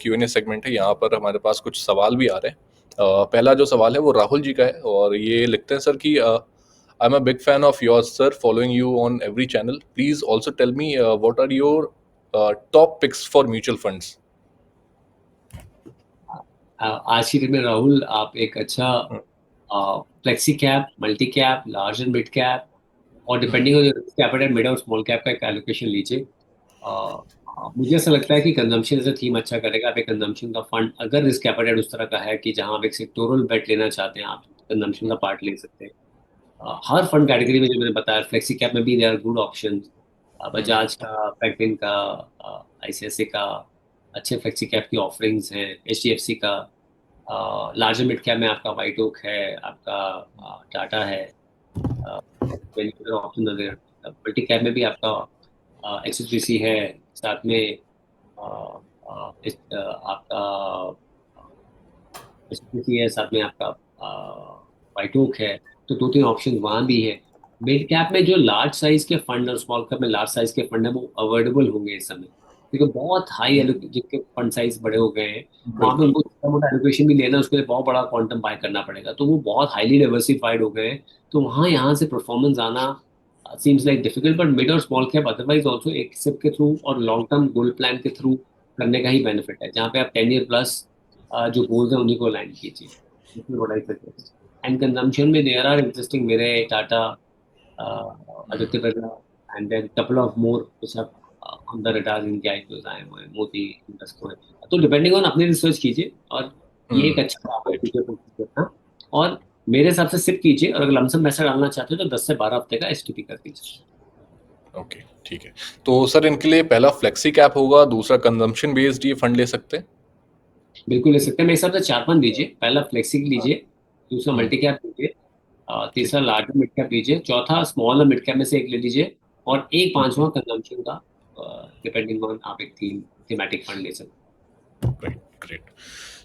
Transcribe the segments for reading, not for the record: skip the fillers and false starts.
Q&A segment है, यहाँ पर हमारे पास कुछ सवाल भी आ रहे हैं। पहला जो सवाल है वो राहुल जी का है और ये लिखते हैं सर कि I am a big fan of yours sir, following you on every channel. Please also tell me what are your top picks for mutual funds. आज की डेट में राहुल आप एक अच्छा flexi cap, multi cap, large and mid cap और depending on risk appetite mid और small cap का एक एलोकेशन लीजिए। मुझे ऐसा लगता है कि कंजम्पशन एज थीम अच्छा करेगा। आप एक कंजम्पशन का फंड, अगर रिस्क एपेटाइट उस तरह का है कि जहां आप एक सेक्टोरल बेट लेना चाहते हैं, आप कंजम्पशन का पार्ट ले सकते हैं। हर फंड कैटेगरी में जो मैंने बताया, फ्लेक्सी कैप में भी there are good option. Bajaj का, पैक्टिन का, आईसीआईसी का अच्छे फ्लेक्सी कैप की ऑफरिंग्स हैं, एचडीएफसी का। लार्जर मिड कैप में आपका वाइट ओक है, आपका टाटा है, ऑप्शन नजर। मल्टी कैप में भी आपका एक्सएसबीसी है, साथ में आपका एचएसबीसी है, साथ में आपका वाइट ओक है। तो दो तीन ऑप्शन वहाँ भी है। मिड कैप में जो लार्ज साइज के फंड और स्मॉल कैप में लार्ज साइज के फंड है वो अवॉइडेबल होंगे इस समय, क्योंकि बहुत हाई जिनके फंड साइज बड़े हो गए हैं, वहां पे बिल्कुल। उनको छोटा मोटा एलोकेशन भी लेना है, उसके लिए बहुत बड़ा क्वांटम बाय करना पड़ेगा, तो वो बहुत हाईली डाइवर्सिफाइड हो गए हैं। तो वहाँ यहाँ से परफॉर्मेंस आना seems like difficult. But mid और स्मॉल कैप अदरवाइज ऑल्सो एक सिप के थ्रू और लॉन्ग टर्म गोल्ड प्लान के थ्रू करने का ही बेनिफिट है, जहाँ पे आप 10 ईयर प्लस जो गोल्स है उन्हीं को लैंड कीजिए। इसमें what I suggest. And consumption में देयर आर इंटरेस्टिंग मेरे Tata, Aditya Birla, and then couple of more which have on the radar इनके IPOs आए हुए हैं, मोदी, इंडस्को है। तो डिपेंडिंग ऑन अपने रिसर्च कीजिए, और ये एक अच्छा आप राइट। फ्यूचर को करना। और मेरे हिसाब से सिप कीजिए, और अगर लमसम पैसा डालना चाहते हो तो 10 से 12 हफ्ते का एसटीपी कर दीजिए। ओके, ठीक है। तो सर इनके लिए पहला फ्लेक्सी कैप होगा, दूसरा कंजम्पशन बेस्ड ये फंड ले सकते हैं। बिल्कुल ले सकते हैं। मेरे हिसाब से 4-5 लीजिए। पहला फ्लेक्सी लीजिए, दूसरा हम्म। मल्टी कैप लीजिए, ठीक तीसरा है। लार्ज मिड कैप लीजिए, चौथा स्मॉल और मिड कैप में से एक ले लीजिए, और एक पांचवा कंजम्पशन का, डिपेंडिंग ऑन आप एक थीमेटिक फंड ले सकते राइट। ग्रेट।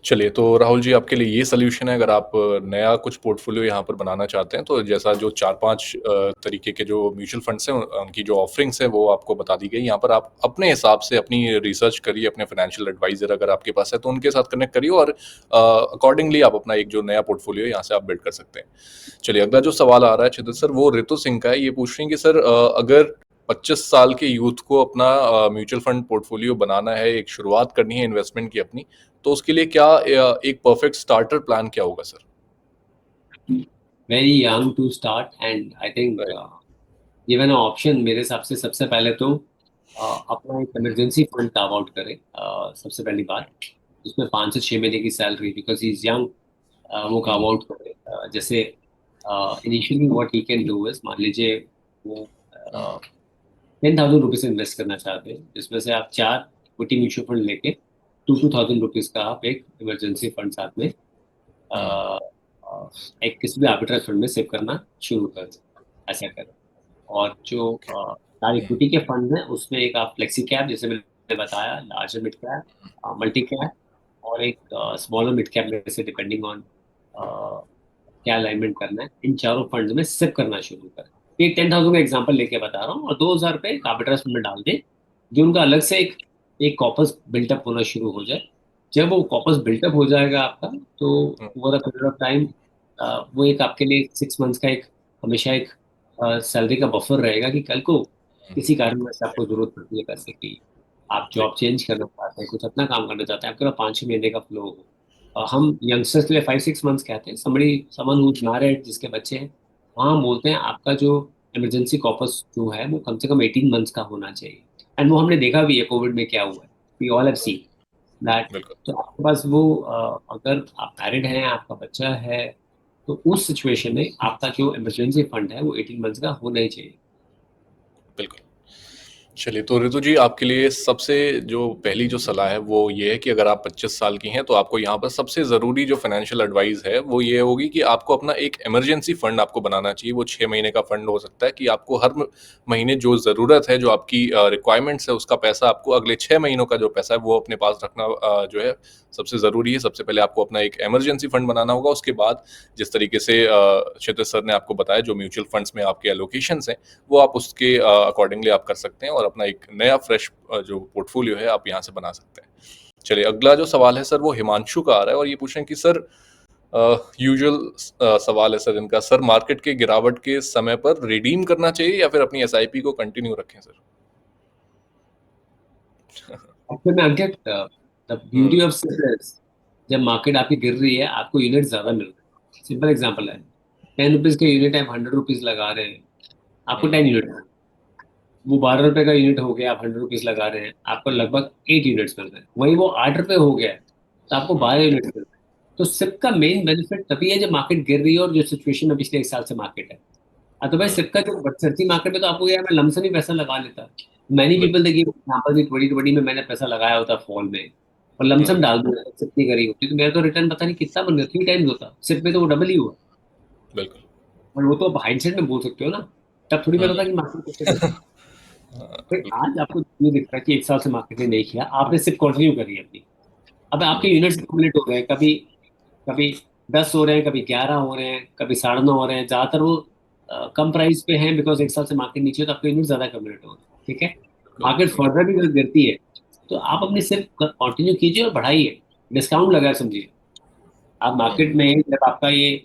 चलिए, तो राहुल जी आपके लिए ये सॉल्यूशन है, अगर आप नया कुछ पोर्टफोलियो यहाँ पर बनाना चाहते हैं तो जैसा जो 4-5 तरीके के जो म्यूचुअल फंड्स हैं उनकी जो ऑफरिंग्स हैं वो आपको बता दी गई। यहाँ पर आप अपने हिसाब से अपनी रिसर्च करिए, अपने फाइनेंशियल एडवाइजर अगर आपके पास है तो उनके साथ कनेक्ट करिए और अकॉर्डिंगली आप अपना एक जो नया पोर्टफोलियो यहाँ से आप बिल्ड कर सकते हैं। चलिए, अगला जो सवाल आ रहा है छिदर सर, वो रितु सिंह का है। ये पूछ रही हैं कि सर अगर 25 साल के यूथ को अपना म्यूचुअल फंड पोर्टफोलियो बनाना है, एक शुरुआत करनी है इन्वेस्टमेंट की अपनी, तो उसके लिए क्या एक परफेक्ट स्टार्टर प्लान क्या होगा सर? हैं। Very young to start, and I think right. Given option, मेरे हिसाब से सबसे पहले तो अपना एक इमरजेंसी फंड कार्व आउट करें। सबसे पहली बात, उसमें 5 से 6 महीने की salary, because he is young, वो कार्व आउट करें। जैसे initially what he can do is, मान लीजिए वो 10,000 रुपीज इन्वेस्ट करना चाहते हैं, जिसमें से आप 4 इक्विटी म्यूचुअल फंड लेके 2,000 रुपीज का आप एक इमरजेंसी फंड साथ में अ, एक किसी भी आर्बिट्रेज फंड में सेव करना शुरू कर दें। ऐसा करें। और जो चार इक्विटी के फंड हैं उसमें एक आप फ्लेक्सी कैप, जैसे मैंने बताया, large mid cap, multi cap, और एक स्मॉलर मिड कैप में से, डिपेंडिंग ऑन क्या अलाइनमेंट करना है, इन चारों फंड में सिप करना शुरू करें। ये 10,000 का एग्जांपल लेके बता रहा हूँ, और 2,000 रुपये एक आर्बिट्रेज फंड में डाल दें, जो उनका अलग से एक एक कॉपस बिल्टअप होना शुरू हो जाए। जब वो कॉपस बिल्टअप हो जाएगा आपका, तो over a period of time वो एक आपके लिए 6 मंथ्स का एक, हमेशा एक सैलरी का बफर रहेगा, कि कल को किसी कारण से आपको जरूरत पड़ती है पैसे की, आप जॉब चेंज करना चाहते हैं, कुछ अपना काम करना चाहते हैं, आपके पास 5-6 महीने का फ्लो हो। हम यंगस्टर्स के लिए 5-6 मंथ्स कहते हैं। समन हु मैरिड, जिसके बच्चे हैं, वहाँ हम बोलते हैं आपका जो इमरजेंसी कॉपस जो है वो कम से कम 18 मंथ्स का होना चाहिए। एंड वो हमने देखा भी है कोविड में क्या हुआ है, we all have seen that. बिल्कुल। तो आपके पास वो अगर आप मैरिड हैं, आपका बच्चा है, तो उस सिचुएशन में आपका जो इमरजेंसी फंड है वो 18 मंथ्स का होना ही चाहिए। बिल्कुल। चलिए, तो ऋतु जी आपके लिए सबसे जो पहली जो सलाह है वो ये है कि अगर आप 25 साल की हैं तो आपको यहाँ पर सबसे ज़रूरी जो फाइनेंशियल एडवाइस है वो ये होगी कि आपको अपना एक इमरजेंसी फंड आपको बनाना चाहिए। वो 6 महीने का फंड हो सकता है कि आपको हर महीने जो ज़रूरत है, जो आपकी रिक्वायरमेंट्स है, उसका पैसा आपको अगले 6 महीनों का जो पैसा है वो अपने पास रखना जो है सबसे ज़रूरी है। सबसे पहले आपको अपना एक इमरजेंसी फंड बनाना होगा। उसके बाद जिस तरीके से क्षेत्र सर ने आपको बताया, जो म्यूचुअल फंड्स में आपके एलोकेशंस हैं वो आप उसके अकॉर्डिंगली आप कर सकते हैं और अपना एक नया फ्रेश जो पोर्टफोलियो है आप यहाँ से बना सकते हैं। चलिए अगला जो सवाल है सर वो हिमांशु का आ रहा है और ये पूछ रहे हैं कि सर यूजुअल सवाल है सर इनका, सर मार्केट के गिरावट के समय पर रिडीम करना चाहिए या फिर अपनी एसआईपी को कंटिन्यू रखें सर? एक्चुअली में अंकित, द ब्यूटी ऑफ सिक्योरिटीज, जब मार्केट आपकी गिर रही है आपको यूनिट ज्यादा मिल रहे हैं। सिंपल एग्जांपल है, 10 रुपीज के यूनिट आप 100 रुपीज लगा रहे हैं, आपको 10 यूनिट, वो 12 रुपए का यूनिट हो गया, आप 100 रुपीज लगा रहे हैं, आपको लगभग 8 यूनिट्स मिल रहे हैं। वही वो 8 रुपए हो गया तो आपको 12 यूनिट्स मिल रहे हैं। तो सिप का मेन बेनिफिट तभी है जब मार्केट गिर रही है और जो सिचुएशन में पिछले 1 साल से मार्केट है। अदरवाइज सिप का जो चलती मार्केट में तो आपको यार मैं लमसम ही पैसा लगा लेता। मैनी पीपल देखिए एग्जाम्पल भी 2020 में मैंने पैसा लगाया होता फॉल में और लमसम डाल दूंगा, सिप नहीं करी होती तो मेरा तो रिटर्न पता नहीं कितना बन गया, 3 टाइम्स होता, सिप में तो वो डबल ही हुआ। बिल्कुल। और वो तो आप हाइंडसेट में बोल सकते हो ना, तब थोड़ी पता था कि मार्केट कैसे करेगी। फिर बिल्कुल। आज आपको ये दिख रहा है कि 1 साल से मार्केट ने नहीं किया, आपने सिर्फ कंटिन्यू करी है अपनी। अब आपके यूनिट्स एक्यूमुलेट हो रहे हैं, कभी कभी 10 हो रहे हैं, कभी 11 हो रहे हैं, कभी 9.5 हो रहे हैं, ज्यादातर वो कम प्राइस पे हैं बिकॉज 1 साल से मार्केट नीचे है, तो आपके यूनिट ज्यादा एक्यूमुलेट हो रहे हैं। ठीक है, मार्केट फर्दर भी अगर गिरती है तो आप अपनी सिर्फ कंटिन्यू कीजिए और बढ़ाइए, डिस्काउंट लगाए समझिए। आप मार्केट में जब आपका ये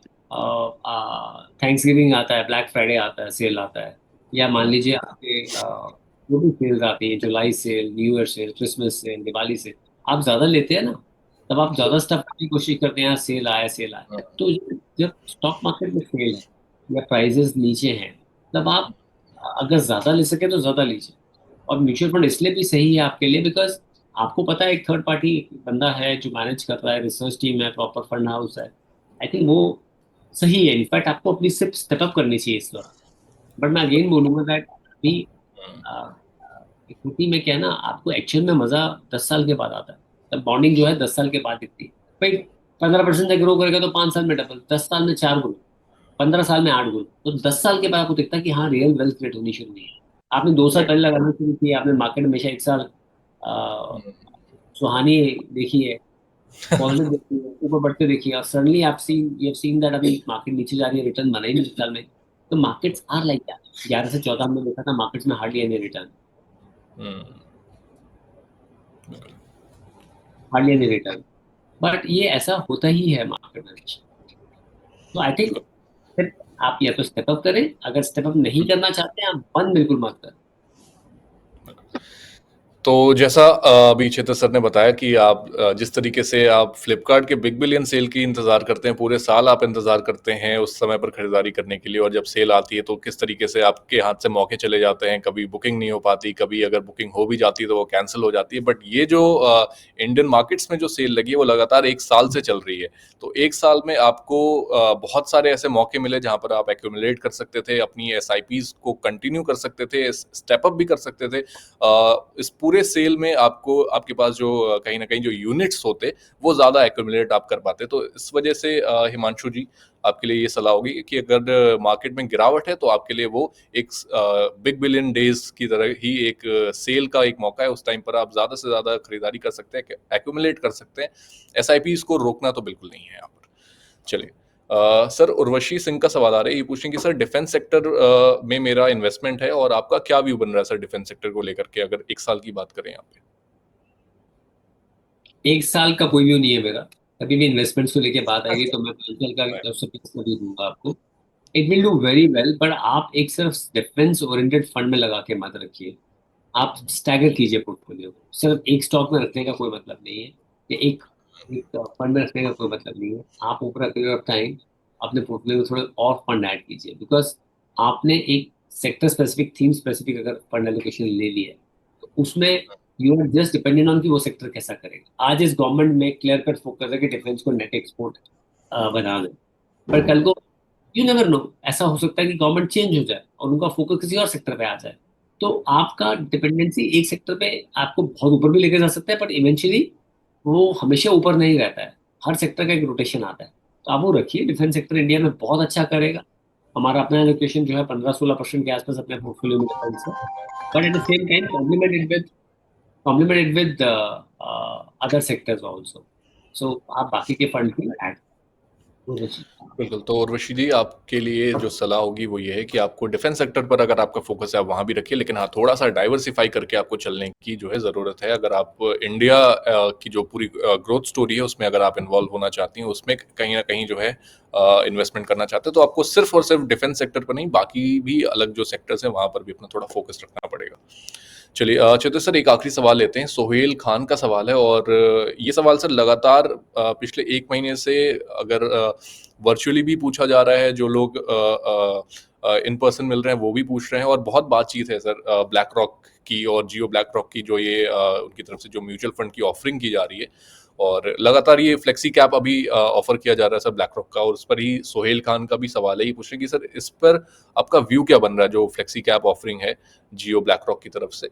थैंक्स गिविंग आता है, ब्लैक फ्राइडे आता है, सेल आता है, या मान लीजिए आपके जो भी सेल्स आती है, जुलाई sale, new year sale, Christmas sale, Diwali sale, आप ज्यादा लेते हैं ना, तब आप ज्यादा स्टफ करने की कोशिश करते हैं, सेल आया सेल आया। तो जब स्टॉक मार्केट में सेल है या प्राइजेस नीचे हैं, तब आप अगर ज्यादा ले सके तो ज्यादा लीजिए। और म्यूचुअल फंड इसलिए भी सही है आपके लिए बिकॉज आपको पता है एक थर्ड पार्टी बंदा है जो मैनेज कर रहा है, रिसर्च टीम है, प्रॉपर फंड हाउस है। आई थिंक वो सही है। इनफैक्ट आपको अपनी सिर्फ स्टेप अप करनी चाहिए इस दौरान। बट मैं अगेन बोलूंगा दैट अभी इक्विटी में क्या है ना, आपको एक्चुअल में मजा 10 साल के बाद आता है। तब बॉन्डिंग जो है 10 साल के बाद दिखती है भाई। 15% से ग्रो करेगा तो 5 साल में डबल, 10 साल में 4 गुना, 15 साल में 8 गुना, तो 10 साल के बाद आपको दिखता है कि हाँ रियल वेल्थ क्रिएट होनी शुरू हुई है। आपने 2 साल पहले लगाना शुरू किया, आपने मार्केट हमेशा 1 साल सुहानी देखी है, पॉजिटिव देखी है, ऊपर बढ़ते देखिए, और सडनली आप seen you have seen that अभी मार्केट नीचे जा रही है, रिटर्न बना ही नहीं 2 साल में। तो मार्केट्स आर लाइक दैट। 11 से 14 हमने देखा था मार्केट्स में hardly any return, hardly any return. But ये ऐसा होता ही है मार्केट में। तो आई थिंक फिर आप या तो स्टेप अप करें, अगर स्टेप अप नहीं करना चाहते हैं आप बंद बिल्कुल मत करें। तो जैसा अभी क्षेत्र सर ने बताया कि आप जिस तरीके से आप फ्लिपकार्ट के बिग बिलियन सेल की इंतजार करते हैं, पूरे साल आप इंतजार करते हैं उस समय पर खरीदारी करने के लिए, और जब सेल आती है तो किस तरीके से आपके हाथ से मौके चले जाते हैं, कभी बुकिंग नहीं हो पाती, कभी अगर बुकिंग हो भी जाती है तो वो कैंसिल हो जाती है। बट ये जो इंडियन मार्केट्स में जो सेल लगी है वो लगातार 1 साल से चल रही है। तो 1 साल में आपको बहुत सारे ऐसे मौके मिले जहां पर आप एक्यूमुलेट कर सकते थे, अपनी एसआईपीज को कंटिन्यू कर सकते थे, स्टेप अप भी कर सकते थे। इस पूरे सेल में आपको आपके पास जो कहीं ना कहीं जो यूनिट्स होते वो ज्यादा एक्यूमुलेट आप कर पाते। तो इस वजह से हिमांशु जी आपके लिए ये सलाह होगी कि अगर मार्केट में गिरावट है तो आपके लिए वो एक बिग बिलियन डेज की तरह ही एक सेल का एक मौका है। उस टाइम पर आप ज्यादा से ज्यादा खरीदारी कर सकते हैं, एक्यूमुलेट कर सकते हैं। एसआईपीज को रोकना तो बिल्कुल नहीं है यहाँ पर। चलिए सर उर्वशी सिंह का सवाल आ रहा है, ये पूछेंगे कि सर डिफेंस सेक्टर में मेरा इन्वेस्टमेंट है और आपका क्या व्यू बन रहा है सर डिफेंस सेक्टर को लेकर के, अगर 1 साल की बात करें यहाँ पे? 1 साल का कोई व्यू नहीं है मेरा। कभी भी इन्वेस्टमेंट्स को लेके बात आएगी तो मैं 5 साल का सजेस्ट भी दूंगा आपको। It will do very well, but आप एक सिर्फ डिफेंस ओरिएंटेड फंड में लगा के मत रखिए। आप स्टैगर कीजिए पोर्टफोलियो को। सिर्फ एक स्टॉक में रखने का कोई मतलब नहीं है, या एक एक फंड में रखने का कोई मतलब नहीं है। आप over a period of time अपने पोर्टफोलियो में थोड़े और फंड ऐड कीजिए, बिकॉज आपने एक सेक्टर स्पेसिफिक, थीम स्पेसिफिक अगर फंड एलोकेशन ले लिया है तो उसमें you are just dependent on कि वो सेक्टर कैसा करेगा। आज इस गवर्नमेंट में क्लियर कट फोकस है कि डिफेंस को नेट एक्सपोर्ट बना दें, पर कल को यू नेवर नो, ऐसा हो सकता है कि गवर्नमेंट चेंज हो जाए और उनका फोकस किसी और सेक्टर पे आ जाए। तो आपका डिपेंडेंसी एक सेक्टर पे आपको बहुत ऊपर भी लेके जा सकता है, बट इवेंचुअली वो हमेशा ऊपर नहीं रहता है। हर सेक्टर का एक रोटेशन आता है। तो आप वो रखिए, डिफेंस सेक्टर इंडिया में बहुत अच्छा करेगा। हमारा अपना एलोकेशन जो है 15-16% के आसपास अपने पोर्टफोलियो में डिफेंस है। But at the same time complemented with other sectors also. So आप बाकी के फंड भी ऐड। उर्वशी। बिल्कुल, तो उर्वशी जी आपके लिए जो सलाह होगी वो ये है कि आपको डिफेंस सेक्टर पर अगर आपका फ़ोकस है आप वहाँ भी रखिए, लेकिन हाँ, थोड़ा-सा डाइवर्सिफ़ाई करके आपको चलने की जो है ज़रूरत है। अगर आप इंडिया की जो पूरी ग्रोथ स्टोरी है उसमें अगर आप इन्वॉल्व होना चाहती हैं, उसमें कहीं न कहीं जो है इन्वेस्टमेंट करना चाहते हैं, तो आपको सिर्फ़ और सिर्फ़ डिफेंस सेक्टर पर नहीं, बाकी भी अलग जो सेक्टर्स हैं वहाँ पर भी अपना थोड़ा फ़ोकस रखना पड़ेगा। चलिए चेतन सर एक आखिरी सवाल लेते हैं, सोहेल खान का सवाल है और ये सवाल सर लगातार पिछले 1 महीने से अगर वर्चुअली भी पूछा जा रहा है, जो लोग इन पर्सन मिल रहे हैं वो भी पूछ रहे हैं और बहुत बातचीत है सर ब्लैक रॉक की और जियो ब्लैक रॉक की जो ये उनकी तरफ से जो म्यूचुअल फंड की ऑफरिंग की जा रही है और लगातार ये फ्लेक्सी कैप अभी ऑफर किया जा रहा है सर ब्लैक रॉक का और उस पर ही सोहेल खान का भी सवाल है, ये पूछ रहे हैं कि सर इस पर आपका व्यू क्या बन रहा है जो फ्लेक्सी कैप ऑफरिंग है जियो ब्लैक रॉक की तरफ से।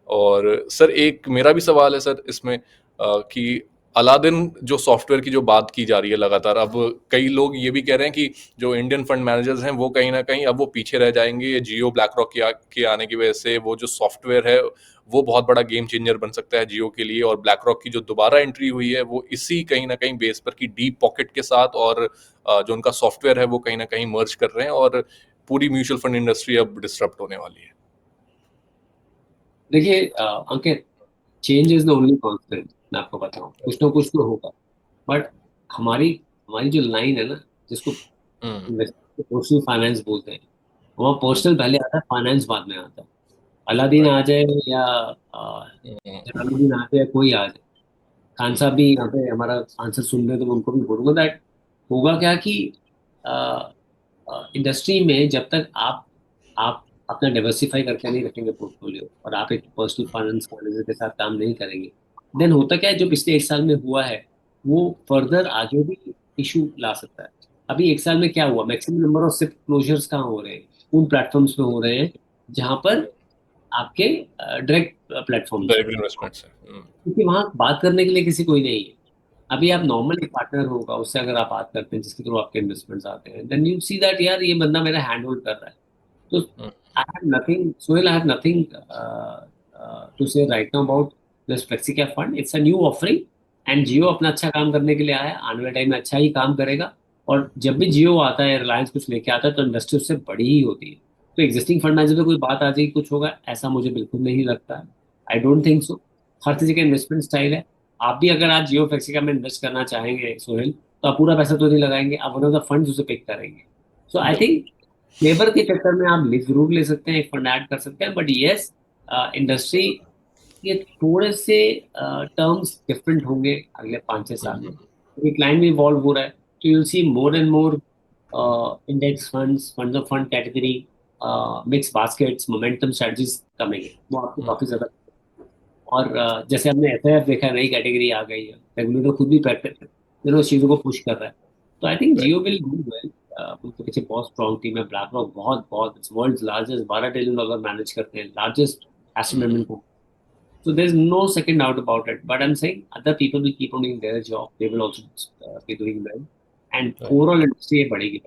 और सर एक मेरा भी सवाल है सर इसमें कि अलादीन जो सॉफ्टवेयर की जो बात की जा रही है लगातार, अब कई लोग ये भी कह रहे हैं कि जो इंडियन फंड मैनेजर्स हैं वो कहीं न कहीं अब वो पीछे रह जाएँगे, ये जियो ब्लैक रॉक के आने की वजह से वो जो सॉफ्टवेयर है, वो बहुत बड़ा गेम चेंजर बन सकता है जियो के लिए और ब्लैक रॉक की जो दोबारा एंट्री हुई है, वो इसी कहीं न कहीं बेस पर कि डीप पॉकेट के साथ और जो उनका सॉफ्टवेयर है वो कहीं न कहीं मर्ज कर रहे हैं और पूरी म्यूचुअल फंड इंडस्ट्री अब डिसरप्ट होने वाली है। देखिए Ankit, change is the only constant. मैं आपको बताऊं, कुछ ना कुछ तो होगा। बट हमारी हमारी जो लाइन है ना, जिसको हुँ, पर्सनल फाइनेंस बोलते हैं, वहाँ हुँ, पर्सनल पहले आता है, फाइनेंस बाद में आता है। Aladdin right. आ जाए या अ, हुँ, हुँ, जलालुद्दीन आ जाए, कोई आ जाए, खान हुँ, साहब भी यहाँ पे हमारा आंसर सुन रहे हैं, तो मैं उनको भी बोलूंगा दैट होगा क्या कि इंडस्ट्री में जब तक आप अपना डाइवर्सिफाई करके नहीं रखेंगे पोर्टफोलियो, और आप एक पर्सनल फाइनेंस मैनेजर के साथ काम नहीं करेंगे, देन होता क्या है, जो पिछले 1 साल में हुआ है वो फर्दर आगे भी इशू ला सकता है। अभी 1 साल में क्या हुआ, maximum number of SIP closures कहाँ हो रहे हैं? उन प्लेटफॉर्म्स पे हो रहे हैं जहां पर आपके डायरेक्ट प्लेटफॉर्म्स है, डायरेक्ट इन्वेस्टमेंट्स हैं। हुँ, क्योंकि वहां बात करने के लिए किसी कोई नहीं है। अभी आप नॉर्मल एक पार्टनर होगा, उससे अगर आप बात करते हैं जिसके थ्रू आपके इन्वेस्टमेंट्स आते हैं, देन यू सी दैट यार ये बंदा मेरा हैंड होल्ड कर रहा है। तो हुँ, I have nothing, Sohail, I have nothing to say right now about this flexi cap fund. It's a new offering and Jio अपना अच्छा काम करने के लिए आया है, आने वाले टाइम में अच्छा ही काम करेगा। और जब भी जियो आता है, रिलायंस कुछ लेके आता है, तो इंडस्ट्री उससे बड़ी ही होती है। तो एग्जिस्टिंग फंड मैनेजर पे कोई बात आ जाएगी, कुछ होगा, ऐसा मुझे बिल्कुल नहीं लगता है। I don't think so. हर किसी का इन्वेस्टमेंट स्टाइल है। आप भी अगर आज जियो फ्लेक्सी कैप में इन्वेस्ट करना चाहेंगे सोहेल, तो आप पूरा पैसा तो नहीं लगाएंगे, आप वन ऑफ द फंड्स उसे पिक करेंगे। सो आई बिल्कुल। थिंक फ्लेवर के चक्कर में आप जरूर ले सकते हैं, एक फंड ऐड कर सकते हैं, बट यस, इंडस्ट्री के थोड़े से टर्म्स डिफरेंट होंगे अगले 5 6 साल हुँ, में, क्योंकि क्लाइंट भी इवॉल्व हो रहा है। तो you'll see more and more index funds, funds of fund category, mix baskets, momentum strategies कमेंगे, वो आपको हुँ, काफी ज्यादा। और जैसे हमने एफआईएफ देखा है, नई कैटेगरी आ गई है, रेगुलेटर खुद भी प्रैक्टिस उस चीजों को पुश कर रहा है। तो आई think right, Jio will do well. उनके पीछे बहुत स्ट्रॉन्ग टीम है, ब्लैक रॉक बहुत बहुत वर्ल्ड लार्जेस्ट, $12 ट्रिलियन मैनेज करते हैं, largest asset hmm, management. So there's no second doubt about it. But I'm saying other people will keep on doing their job. They will also be doing well. And right. overall industry बढ़ेगी।